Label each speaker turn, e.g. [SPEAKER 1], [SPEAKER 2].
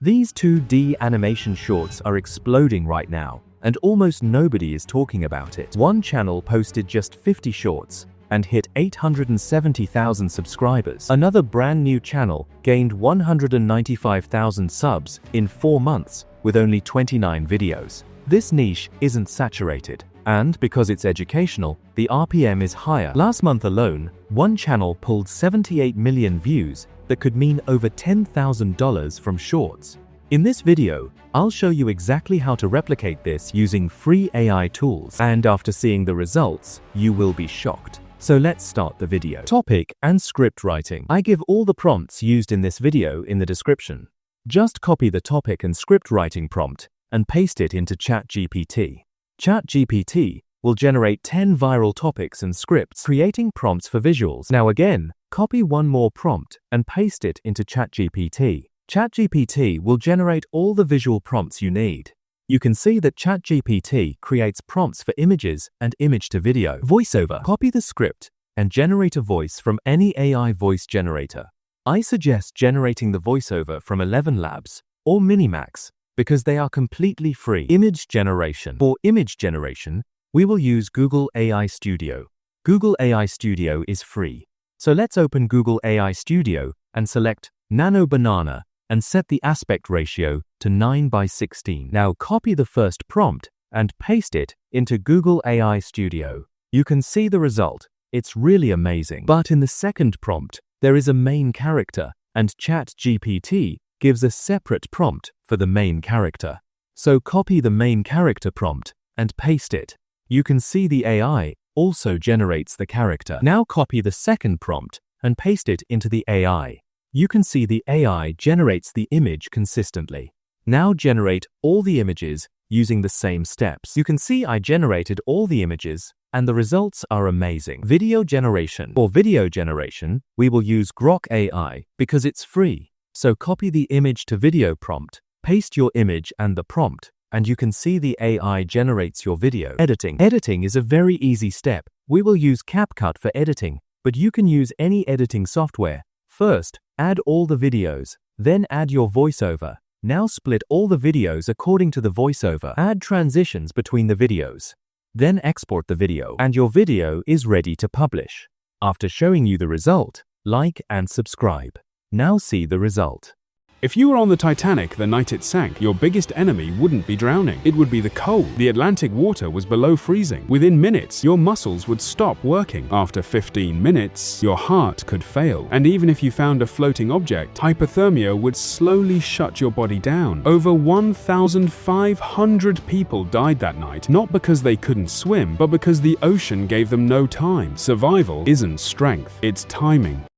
[SPEAKER 1] These 2D animation shorts are exploding right now, and almost nobody is talking about it. One channel posted just 50 shorts and hit 870,000 subscribers. Another brand new channel gained 195,000 subs in 4 months with only 29 videos. This niche isn't saturated, and because it's educational, the RPM is higher. Last month alone, one channel pulled 78 million views that could mean over $10,000 from shorts. In this video, I'll show you exactly how to replicate this using free AI tools, and after seeing the results, you will be shocked. So let's start the video. Topic and script writing. I give all the prompts used in this video in the description. Just copy the topic and script writing prompt and paste it into ChatGPT. ChatGPT will generate 10 viral topics and scripts, creating prompts for visuals. Now again, copy one more prompt and paste it into ChatGPT. ChatGPT will generate all the visual prompts you need. You can see that ChatGPT creates prompts for images and image to video. Voiceover. Copy the script and generate a voice from any AI voice generator. I suggest generating the voiceover from 11 Labs or Minimax because they are completely free. Image generation. For image generation, we will use Google AI Studio. Google AI Studio is free. So let's open Google AI Studio and select Nano Banana and set the aspect ratio to 9:16. Now copy the first prompt and paste it into Google AI Studio. You can see the result. It's really amazing. But in the second prompt, there is a main character, and ChatGPT gives a separate prompt for the main character. So copy the main character prompt and paste it. You can see the AI also generates the character. Now copy the second prompt and paste it into the AI. You can see the AI generates the image consistently. Now generate all the images using the same steps. You can see I generated all the images and the results are amazing. Video generation. For video generation, we will use Grok AI because it's free. So copy the image to video prompt, paste your image and the prompt, and you can see the AI generates your video. Editing. Editing is a very easy step. We will use CapCut for editing, but you can use any editing software. First, add all the videos, then add your voiceover. Now split all the videos according to the voiceover. Add transitions between the videos. Then export the video, and your video is ready to publish. After showing you the result, like and subscribe. Now see the result.
[SPEAKER 2] If you were on the Titanic the night it sank, your biggest enemy wouldn't be drowning. It would be the cold. The Atlantic water was below freezing. Within minutes, your muscles would stop working. After 15 minutes, your heart could fail. And even if you found a floating object, hypothermia would slowly shut your body down. Over 1,500 people died that night, not because they couldn't swim, but because the ocean gave them no time. Survival isn't strength, it's timing.